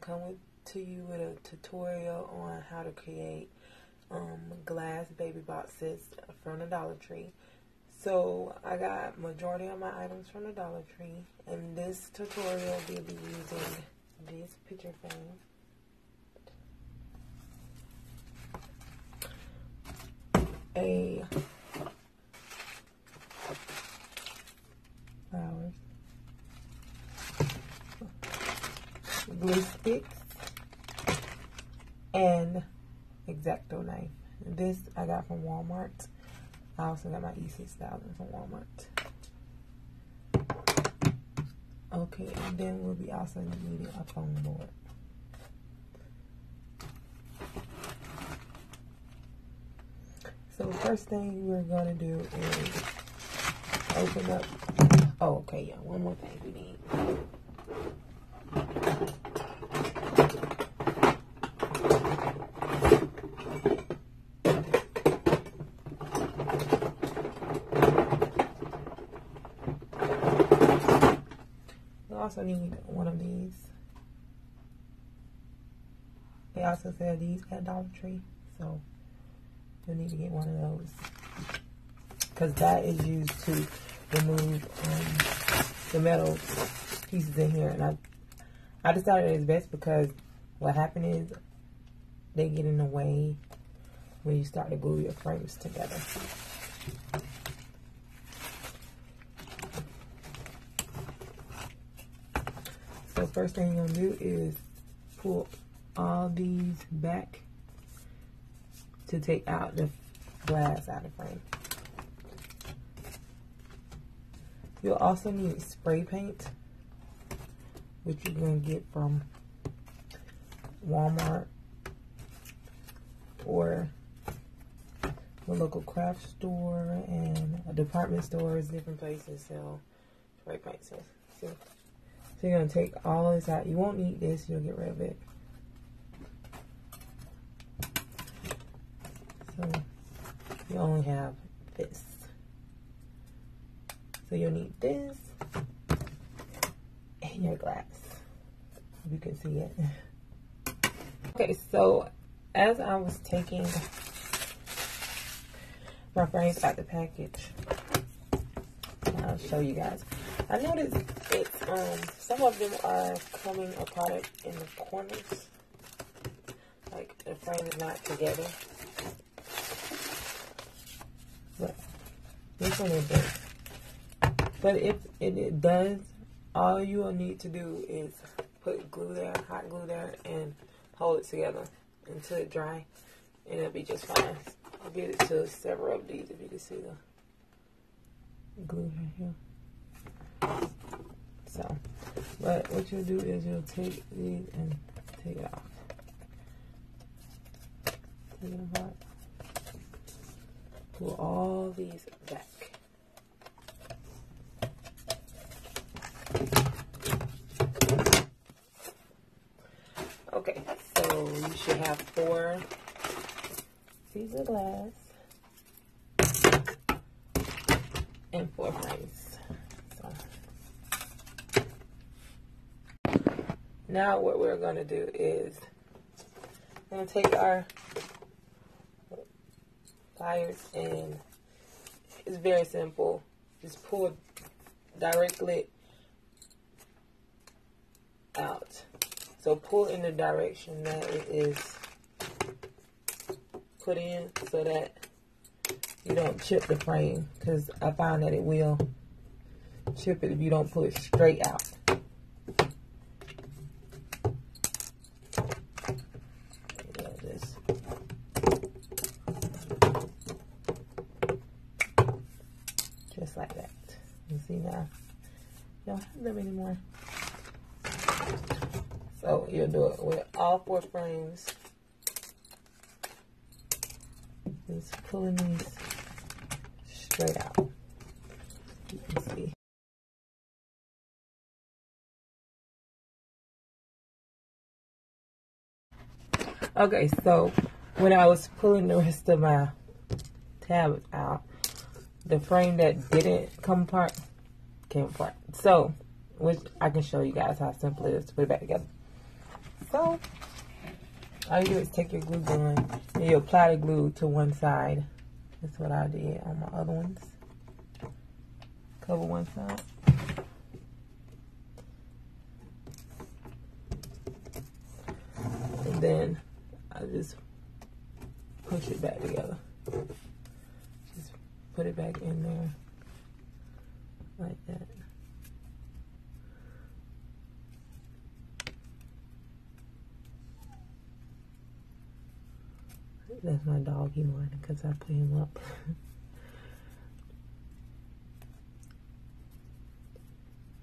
to you with a tutorial on how to create glass baby boxes from the Dollar Tree. So I got majority of my items from the Dollar Tree. In this tutorial, we'll be using this picture frame, a flowers, glue sticks, and XACTO knife. This I got from Walmart. I also got my E6000 from Walmart. Okay, and then we'll be also needing a foam board. So first thing we're gonna do is open up. Oh, okay, yeah. One more thing we need. Also need one of these. They also sell these at Dollar Tree, so you'll need to get one of those because that is used to remove the metal pieces in here. And I decided it's best because what happened is they get in the way when you start to glue your frames together. So first thing you're gonna do is pull all these back to take out the glass out of the frame. You'll also need spray paint, which you're gonna get from Walmart or the local craft store and department stores. Different places sell spray paint. So you're going to take all this out. You won't need this. You'll get rid of it. So you only have this. So you'll need this and your glass. If you can see it. Okay, so as I was taking my frames out the package, I'll show you guys. I noticed it's some of them are coming apart in the corners, like the frame is not together. But this one is good. But if it does, all you will need to do is put glue there, hot glue there, and hold it together until it dry, and it'll be just fine. I'll get it to several of these if you can see the glue right here. So, but what you'll do is you'll take these and take it off. Take it apart. Pull all these back. Okay, so you should have 4 pieces of glass and 4 frames. Now what we're going to do is we're going to take our pliers, and it's very simple. Just pull directly out. So pull in the direction that it is put in so that you don't chip the frame, because I found that it will chip it if you don't pull it straight out. Just like that. You see now? You don't have them anymore. So you'll do it with all 4 frames. Just pulling these straight out. You can see. Okay, so when I was pulling the rest of my tabs out, the frame that didn't come apart came apart. So, which I can show you guys how simple it is to put it back together. So, all you do is take your glue gun and you apply the glue to one side. That's what I did on my other ones. Cover one side. And then I just push it back together. Just put it back in there like that. That's my dog, he whining because I put him up.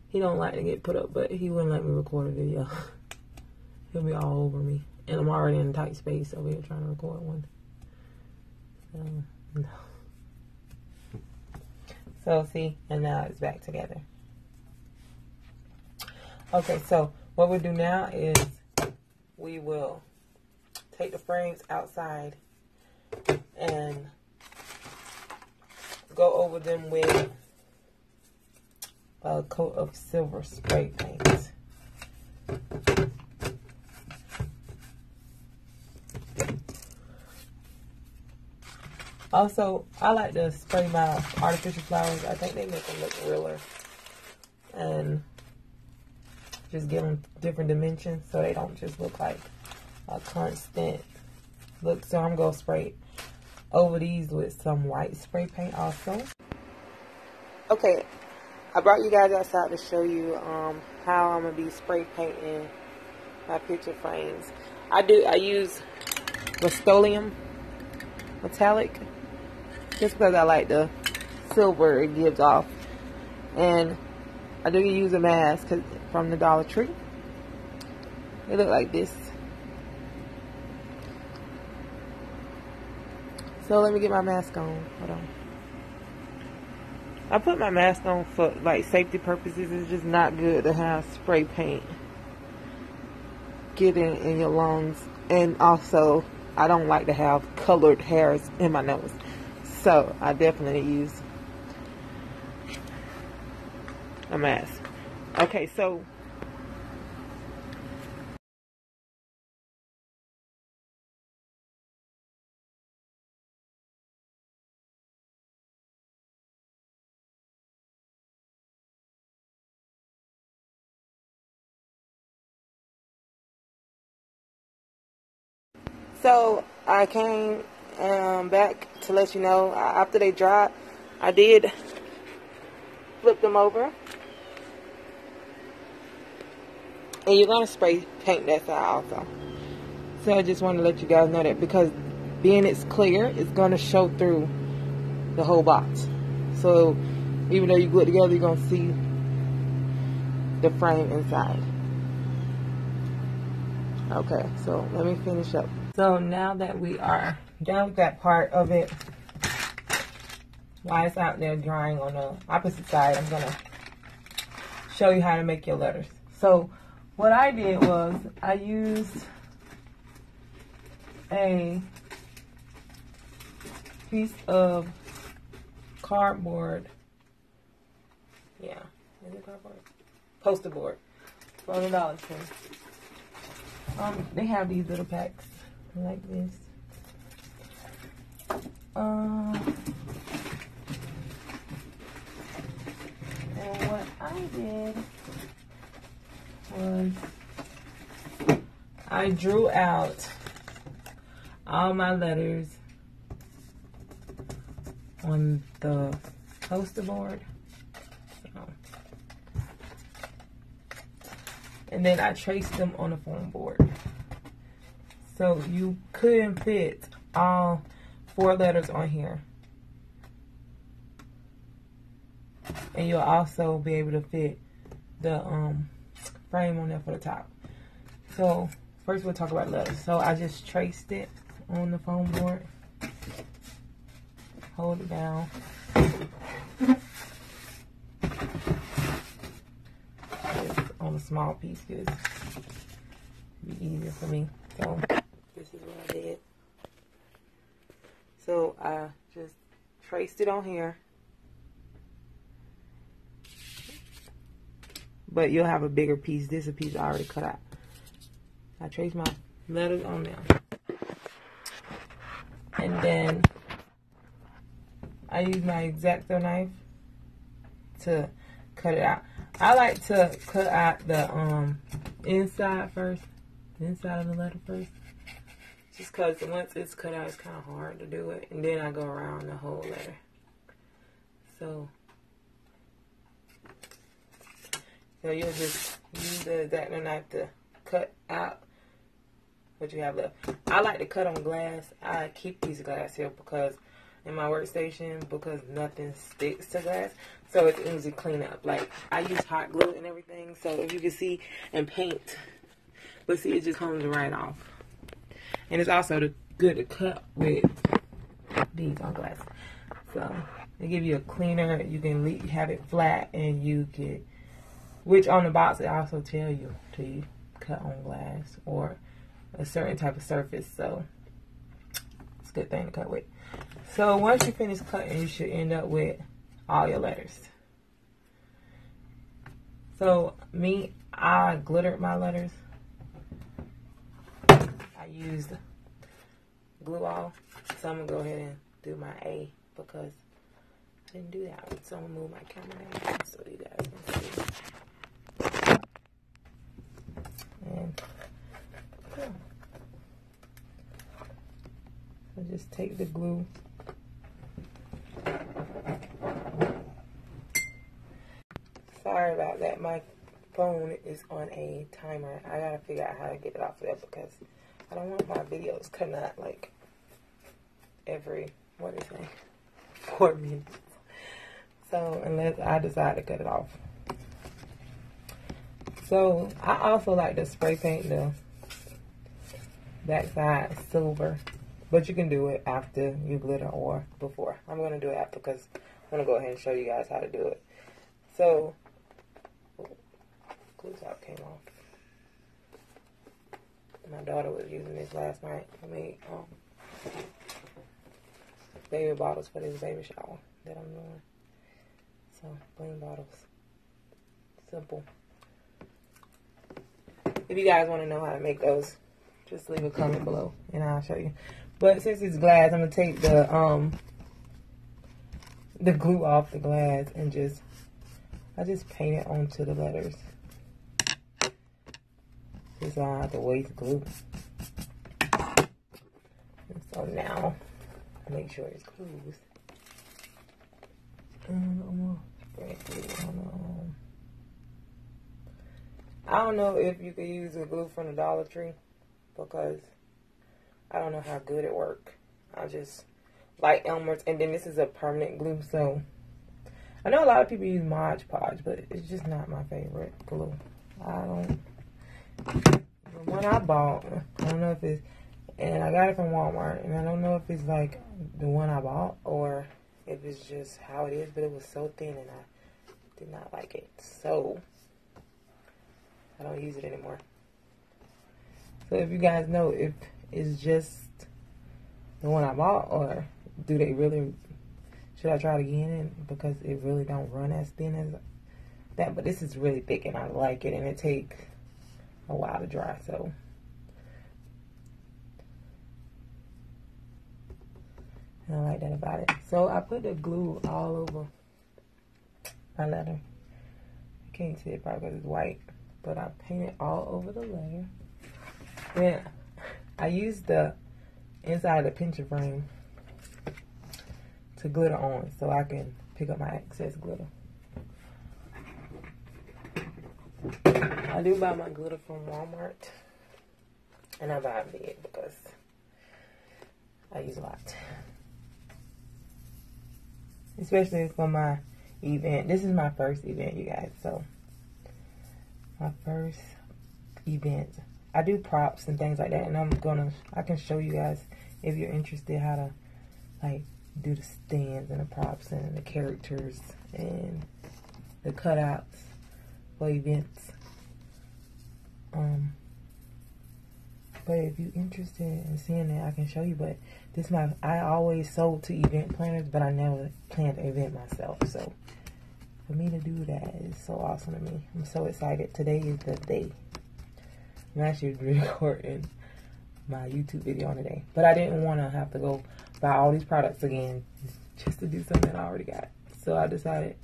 He don't like to get put up, but he wouldn't let me record a video. He'll be all over me. And I'm already in a tight space over here trying to record one. So, no. So, see, and now it's back together. Okay, so what we'll do now is we will take the frames outside and go over them with a coat of silver spray paint. Also, I like to spray my artificial flowers. I think they make them look realer and just give them different dimensions so they don't just look like a constant look. So I'm going to spray over these with some white spray paint also. Okay, I brought you guys outside to show you how I'm going to be spray painting my picture frames. I use Rust-Oleum metallic just because I like the silver it gives off. And I do use a mask from the Dollar Tree. They look like this. So let me get my mask on. Hold on. I put my mask on for like safety purposes. It's just not good to have spray paint get in your lungs. And also, I don't like to have colored hairs in my nose. So I definitely use a mask. Okay, so I came back to let you know after they dried, I did flip them over. And you're going to spray paint that side also. So I just want to let you guys know that because being it's clear, it's going to show through the whole box. So even though you glue it together, you're going to see the frame inside. Okay, so let me finish up. So now that we are done with that part of it, while it's out there drying on the opposite side, I'm going to show you how to make your letters. So what I did was I used a piece of cardboard. Yeah, is it cardboard? Poster board from the Dollar Tree. They have these little packs like this. And what I did was I drew out all my letters on the poster board. And then I traced them on the foam board. So you couldn't fit all 4 letters on here. And you'll also be able to fit the frame on there for the top. So first we'll talk about letters. So I just traced it on the foam board. Hold it down. On a small piece because it'd be easier for me. So this is what I did. So I just traced it on here. But you'll have a bigger piece. This is a piece I already cut out. I trace my letters on them. And then I use my XACTO knife to cut it out. I like to cut out the inside first, the inside of the letter first. Just because once it's cut out, it's kind of hard to do it. And then I go around the whole letter. So you'll just use the X-Acto knife to cut out what you have left. I like to cut on glass. I keep these glass here because in my workstation, because nothing sticks to glass. So it's easy to clean up. Like, I use hot glue and everything. So if you can see, and paint. But see, it just comes right off. And it's also good to cut with these on glass. So they give you a cleaner. You can have it flat, and you can, which on the box it also tell you to cut on glass or a certain type of surface. So it's a good thing to cut with. So once you finish cutting, you should end up with all your letters. So I glittered my letters. I used glue all. So I'm going to go ahead and do my A because I didn't do that one. So I'm going to move my camera down so you guys can see. And yeah. So just take the glue. Sorry about that. My phone is on a timer. I gotta figure out how to get it off there because I don't want my videos cutting out like every, 4 minutes. So unless I decide to cut it off. So I also like to spray paint the backside silver, but you can do it after you glitter or before. I'm going to do it after because I'm going to go ahead and show you guys how to do it. So glue top came off. My daughter was using this last night. I made baby bottles for this baby shower that I'm doing. So clean bottles. Simple. If you guys want to know how to make those, just leave a comment below and I'll show you. But since it's glass, I'm gonna take the glue off the glass and I just paint it onto the letters. Just so I don't have to waste glue. And so now, make sure it's closed. And I'm gonna spray glue on. I don't know if you could use the glue from the Dollar Tree because I don't know how good it works. I just like Elmer's, and then this is a permanent glue, so I know a lot of people use Mod Podge, but it's just not my favorite glue. The one I bought, I don't know if it's, and I got it from Walmart, and I don't know if it's like the one I bought or if it's just how it is, but it was so thin and I did not like it, so I don't use it anymore. So if you guys know if it's just the one I bought or do they really, should I try it again? Because it really don't run as thin as that. But this is really thick and I like it, and it takes a while to dry. So I like that about it. So I put the glue all over my letter. I can't see it probably because it's white. But I painted all over the letter. Then I used the inside of the picture frame to glitter on so I can pick up my excess glitter. I do buy my glitter from Walmart. And I buy it big because I use a lot. Especially for my event. This is my first event, you guys, so my first event. I do props and things like that, and I can show you guys if you're interested how to like do the stands and the props and the characters and the cutouts for events. But if you're interested in seeing that, I can show you. But I always sold to event planners, but I never planned an event myself. So for me to do that is so awesome to me. I'm so excited. Today is the day. I'm actually recording my YouTube video on today. But I didn't want to have to go buy all these products again just to do something that I already got. So I decided,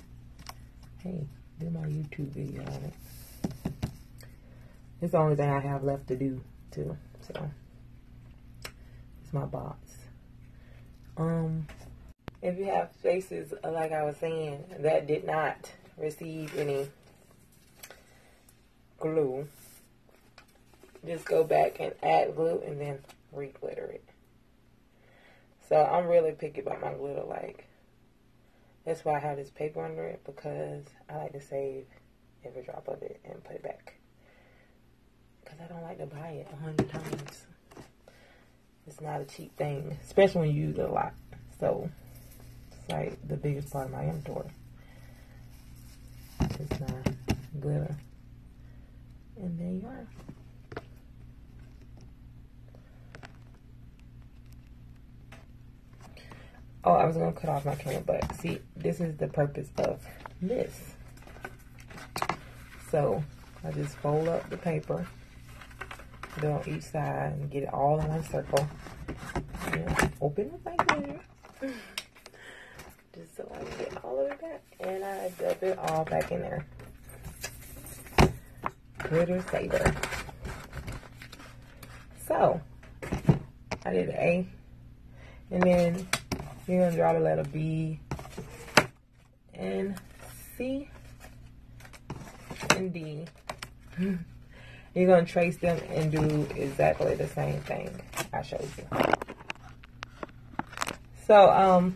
hey, do my YouTube video on it. It's the only thing I have left to do too. So it's my box. If you have spaces, like I was saying, that did not receive any glue, just go back and add glue and then re-glitter it. So I'm really picky about my glitter. Like, that's why I have this paper under it, because I like to save every drop of it and put it back. Because I don't like to buy it 100 times. It's not a cheap thing, especially when you use it a lot. So it's like the biggest part of my inventory. It's my glitter. And there you are. Oh, I was going to cut off my camera, but see, this is the purpose of this. So I just fold up the paper, put it on each side, and get it all in one circle. And open it like that. Just so I can get all of it back. And I dump it all back in there. Glitter saver. So, I did an A. And then you're going to draw the letter B and C and D. You're going to trace them and do exactly the same thing I showed you. So,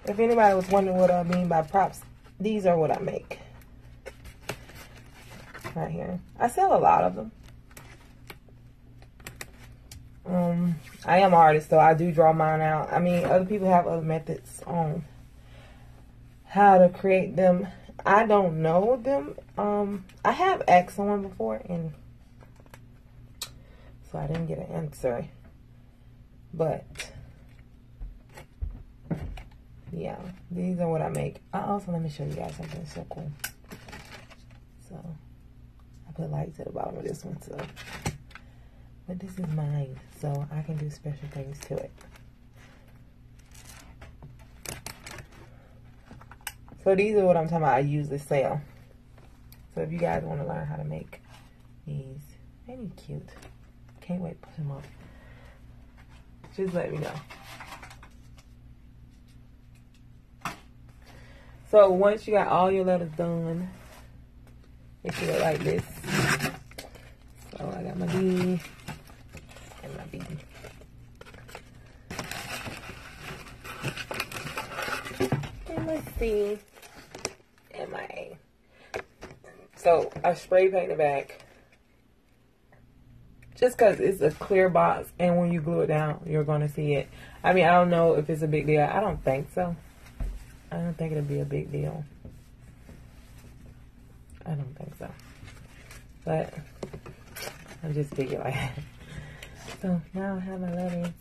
if anybody was wondering what I mean by props, these are what I make. Right here. I sell a lot of them. I am an artist, so I do draw mine out. I mean, other people have other methods on how to create them. I don't know them. I have asked someone before, and so I didn't get an answer. But yeah, these are what I make. Also, let me show you guys something so cool. So I put lights at the bottom of this one, so. But this is mine, so I can do special things to it. So these are what I'm talking about. I usually sell. So if you guys want to learn how to make these, ain't he cute? Can't wait to put them up. Just let me know. So once you got all your letters done, it should look like this. So I got my D. My B. And my C and my A. So I spray paint the back just because it's a clear box, and when you glue it down, you're going to see it. I mean, I don't know if it's a big deal. I don't think so. I don't think it'll be a big deal. I don't think so. But I'm just thinking like that. So now I have my letters.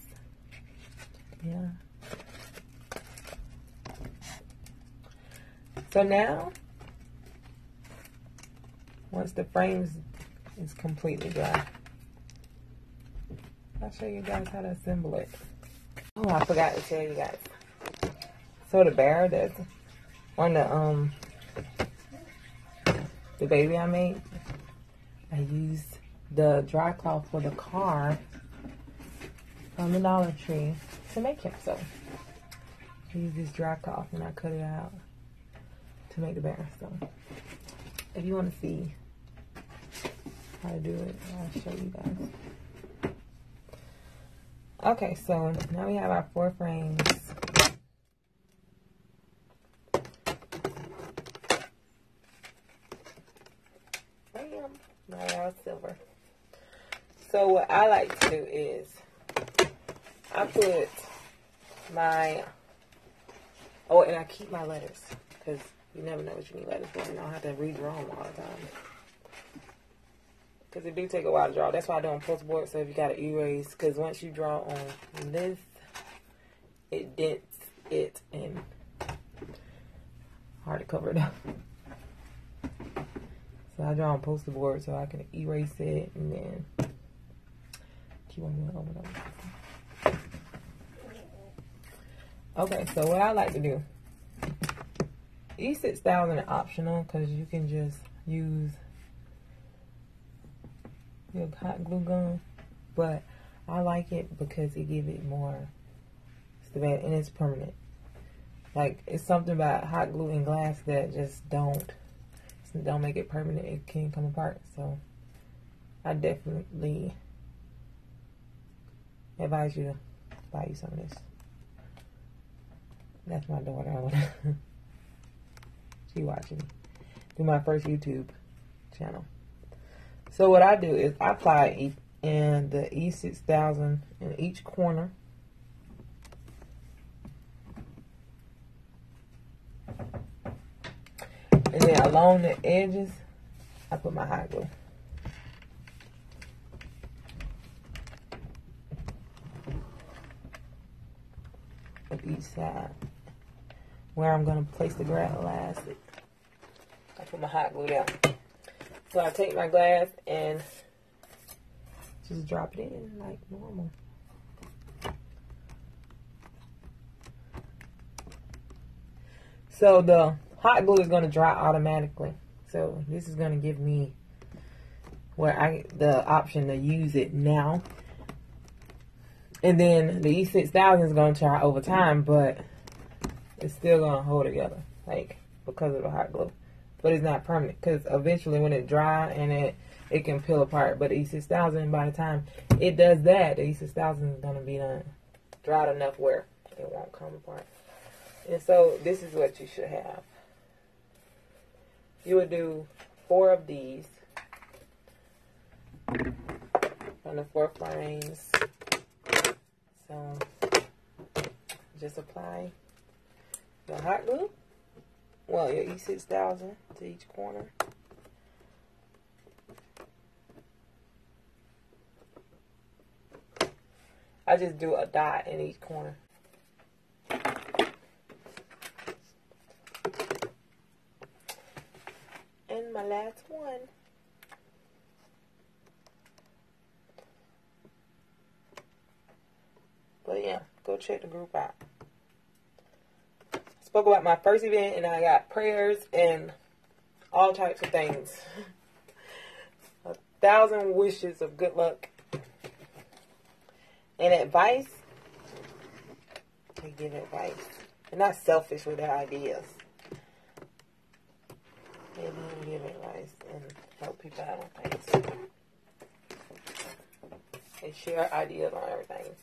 Yeah. So now, once the frame is completely dry, I'll show you guys how to assemble it. Oh, I forgot to tell you guys. So the bear that's on the baby I made, I used the dry cloth for the car from the Dollar Tree to make him. So I use this dry cloth and I cut it out to make the bear. So if you want to see how to do it, I'll show you guys. Okay, so now we have our 4 frames. Bam! Now our silver. So what I like to do is I put my, oh, and I keep my letters, because you never know what you need letters for, and I don't have to redraw them all the time. Because it do take a while to draw. That's why I do on post board, so if you got to erase, because once you draw on this, it dents it and hard to cover it up. So I draw on poster board so I can erase it and then keep on going over them. Okay, so what I like to do, E6000 is optional because you can just use your hot glue gun, but I like it because it gives it more stability and it's permanent. Like, it's something about hot glue and glass that just don't make it permanent. It can come apart. So I definitely advise you to buy you some of this. That's my daughter. She watching me do my first YouTube channel. So what I do is I apply in the E6000 in each corner. And then along the edges, I put my hot glue. Of each side. Where I'm going to place the glass, I put my hot glue down. So I take my glass and just drop it in like normal. So the hot glue is going to dry automatically. So this is going to give me the option to use it now. And then the E6000 is going to dry over time, but it's still going to hold together, like, because of the hot glue. But it's not permanent, because eventually when it dry and it can peel apart. But the E6000, by the time it does that, the E6000 is going to be dried enough where it won't come apart. And so this is what you should have. You would do 4 of these on the 4 frames. So just apply your hot glue, well, your E6000 to each corner. I just do a dot in each corner. And my last one. But yeah, go check the group out. Spoke about my first event, and I got prayers and all types of things. 1,000 wishes of good luck and advice. They give advice. They're not selfish with their ideas. They give advice and help people out on things. They share ideas on everything.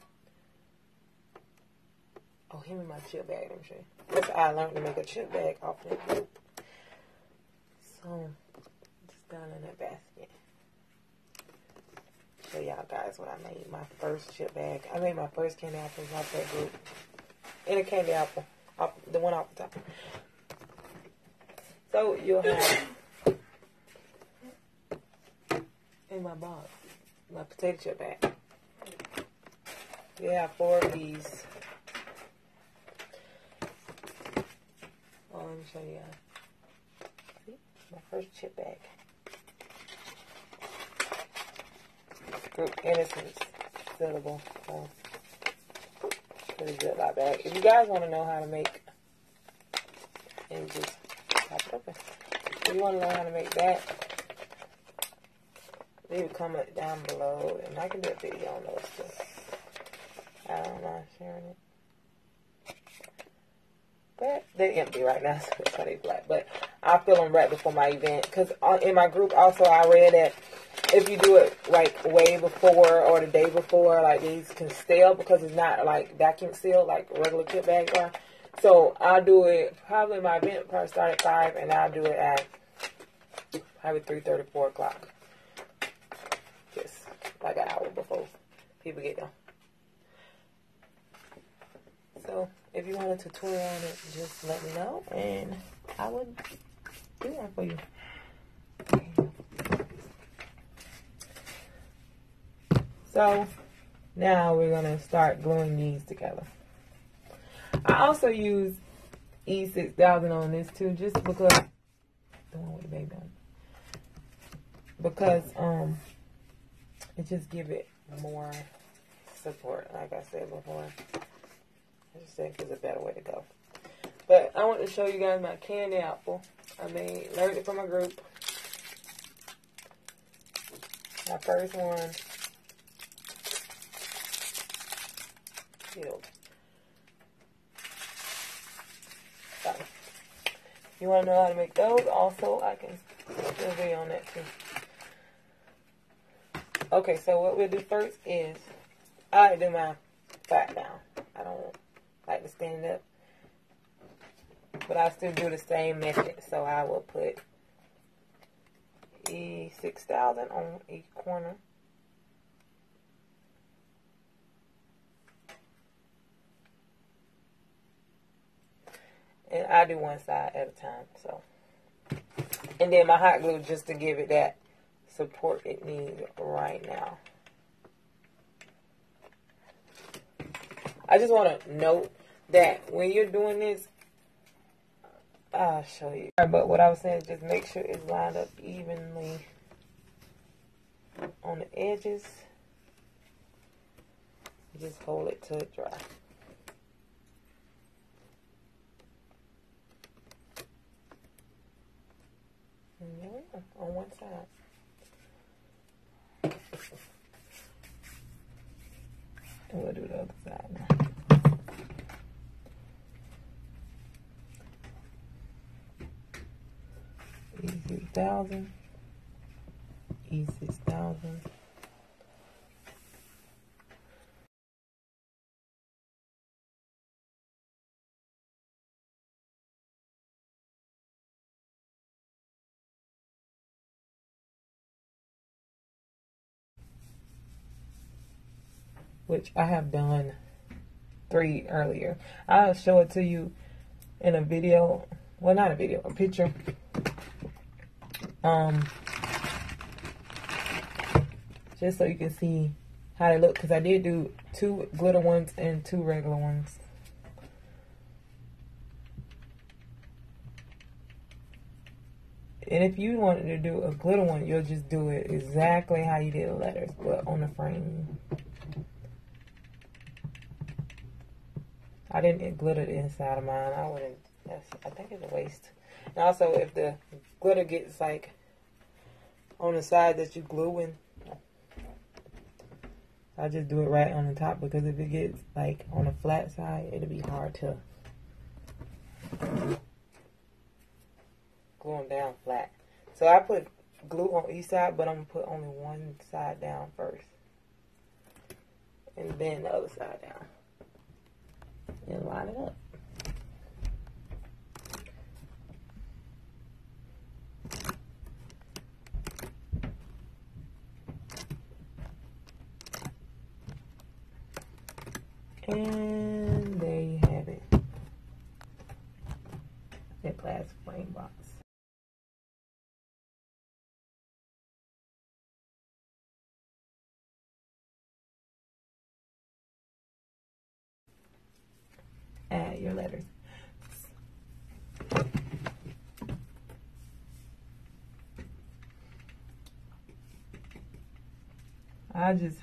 Oh, give me my chip bag, let me show you. That's how I learned to make a chip bag off that glue. So, just down in that basket. Show y'all guys what I made. My first chip bag. I made my first candy apples off that glue. And a candy apple. The one off the top. So, you'll have in my box, my potato chip bag. You have 4 of these. Oh, let me show you guys. See? My first chip bag. Group Innocence fillable. So, pretty good like bag. If you guys want to know how to make, and just pop it open. If you want to learn how to make that, leave a comment down below, and I can do a video on those too. I don't mind sharing it. But they're empty right now, so that's why they black. But I'll fill them right before my event. Because in my group also, I read that if you do it like way before or the day before, like these can stale because it's not like vacuum sealed like regular kit bags are. So I'll do it, probably my event probably start at 5, and I'll do it at probably 3:30, 4 o'clock. Just like an hour before people get done. So if you want a tutorial on it, just let me know, and I would do one for you. So now we're going to start gluing these together. I also use E6000 on this too, just because the one with the baby on. because it just give it more support. Like I said before, I just think it's a better way to go. But I want to show you guys my candy apple. I learned it from my group. My first one. Healed. So, if you want to know how to make those, also I can do a video on that too. Okay, so what we'll do first is, I like to do my back down. I don't like to stand up. But I still do the same method. So I will put E6000 on each corner. And I do one side at a time. So, and then my hot glue just to give it that support it needs right now. I just want to note that when you're doing this, I'll show you. But what I was saying is just make sure it's lined up evenly on the edges. Just hold it till it dry. Yeah, on one side. And we'll do the other side now. E6000, E6000. Which I have done 3 earlier. I'll show it to you in a video. Well, not a video, a picture. Just so you can see how they look, because I did do 2 glitter ones and 2 regular ones. And if you wanted to do a glitter one, you'll just do it exactly how you did the letters, but on the frame. I didn't glitter the inside of mine. I wouldn't. I think it's a waste. And also, if the glitter gets like on the side that you gluing, I just do it right on the top, because if it gets like on the flat side, it'll be hard to glue them down flat. So I put glue on each side, but I'm gonna put only one side down first, and then the other side down, and line it up. And there you have it. That glass frame box. Add your letters. I just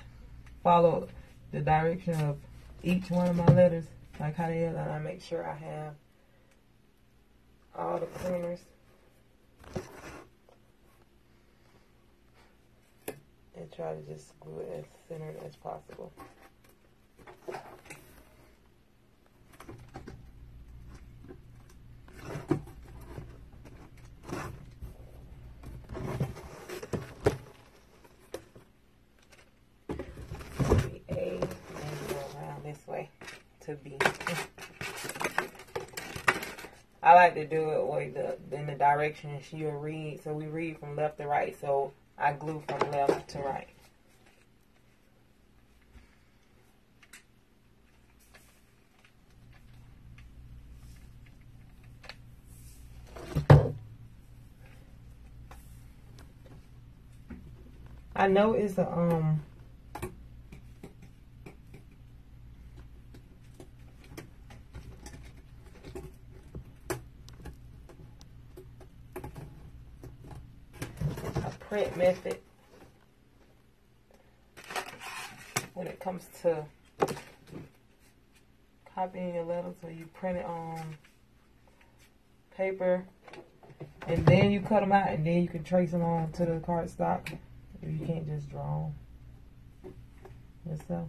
follow the direction of each one of my letters, like how they are, and I make sure I have all the corners. And try to just glue it as centered as possible. To be. I like to do it with in the direction she'll read. So we read from left to right. So I glue from left to right. I know it's a print method when it comes to copying your letters, so you print it on paper and then you cut them out and then you can trace them on to the cardstock. You can't just draw them yourself.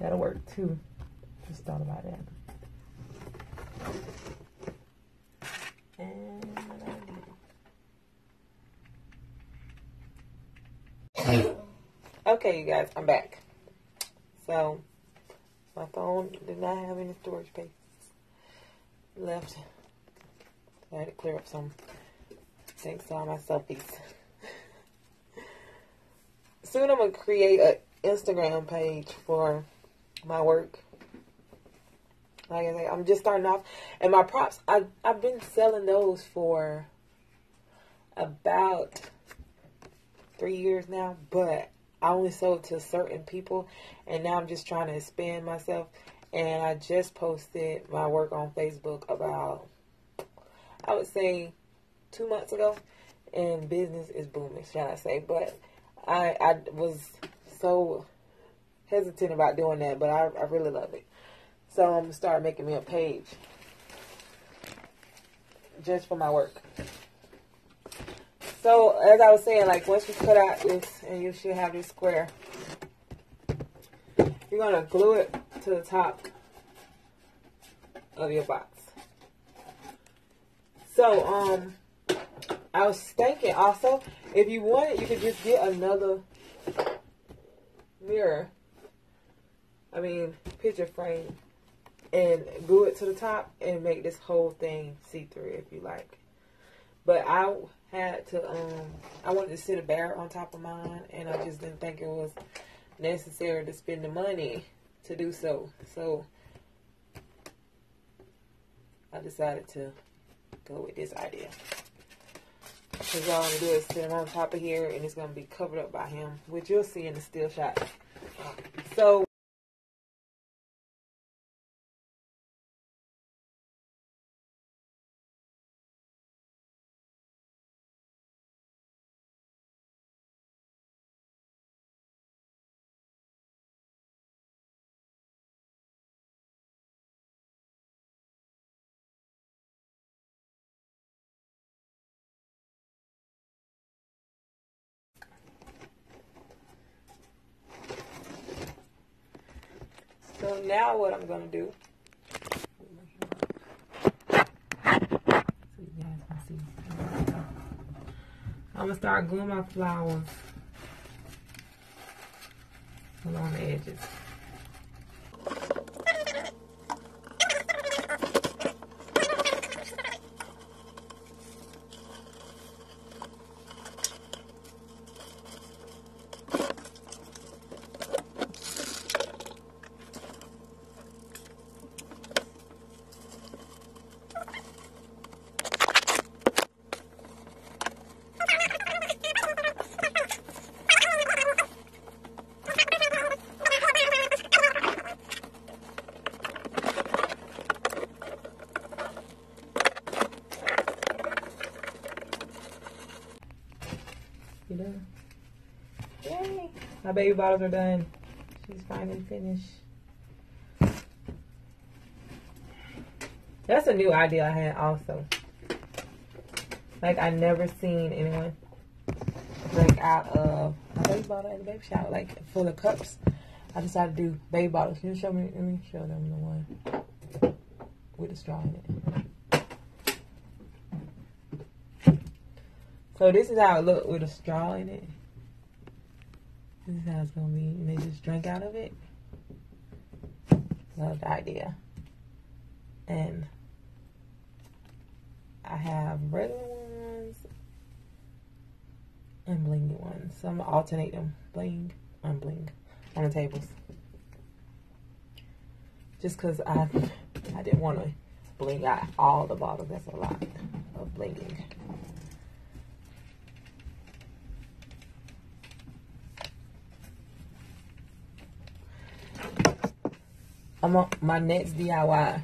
That'll work too. Just thought about that. And okay, you guys, I'm back. So my phone did not have any storage space left. So I had to clear up some thanks to all my selfies. Soon I'm gonna create an Instagram page for my work. Like I say, I'm just starting off, and my props, I've been selling those for about 3 years now, but I only sold to certain people, and now I'm just trying to expand myself. And I just posted my work on Facebook about, I would say, 2 months ago, and business is booming, shall I say. But I was so hesitant about doing that, but I really love it. So I'm going to start making me a page just for my work. So, as I was saying, like, once you cut out this, and you should have this square, you're going to glue it to the top of your box. So, I was thinking also, if you wanted, you could just get another mirror. I mean, picture frame. And glue it to the top and make this whole thing see-through if you like. But I had to, I wanted to sit a bear on top of mine, and I just didn't think it was necessary to spend the money to do so. So I decided to go with this idea. Because all I'm going to do is sit him on top of here, and it's going to be covered up by him, which you'll see in the still shot. So now what I'm going to do, so you guys can see, I'm going to start gluing my flowers along the edges. You done? Yay! My baby bottles are done. She's finally finished. That's a new idea I had also. Like, I never seen anyone drink out of a baby bottle at the baby shower, like full of cups. I decided to do baby bottles. Can you show me? Let me show them the one with the straw in it. So this is how it looked with a straw in it. This is how it's gonna be. And they just drink out of it. Love the idea. And I have regular ones and blingy ones. So I'm gonna alternate them. Bling, unbling on the tables. Just cause I didn't want to bling out all the bottles. That's a lot of blinging. I'm on my next DIY.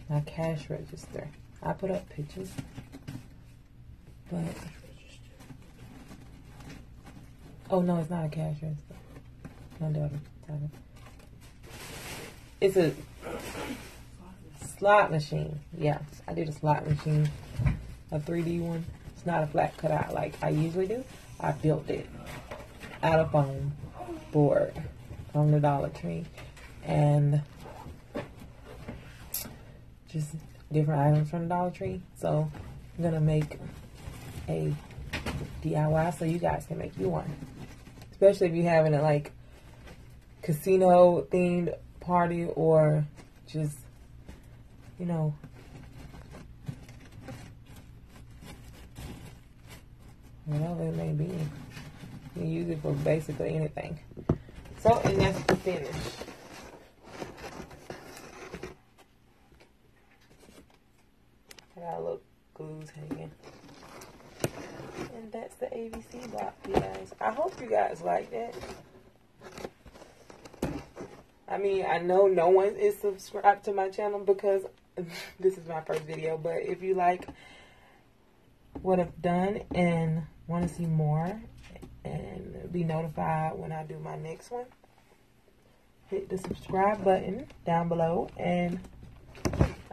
my cash register. I put up pictures, but oh no, it's not a cash register. My daughter. It's a slot machine. Yeah, I did a slot machine, a 3D one. It's not a flat cutout like I usually do. I built it out of foam board from the Dollar Tree, and just different items from the Dollar Tree. So I'm gonna make a DIY so you guys can make you one, especially if you're having a like casino themed party, or just, you know, whatever it may be. You can use it for basically anything. So, and that's the finish. I got a little glues hanging. And that's the ABC block, you guys. I hope you guys like that. I mean, I know no one is subscribed to my channel because this is my first video, but if you like what I've done and want to see more and be notified when I do my next one, hit the subscribe button down below, and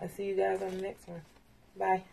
I'll see you guys on the next one. Bye.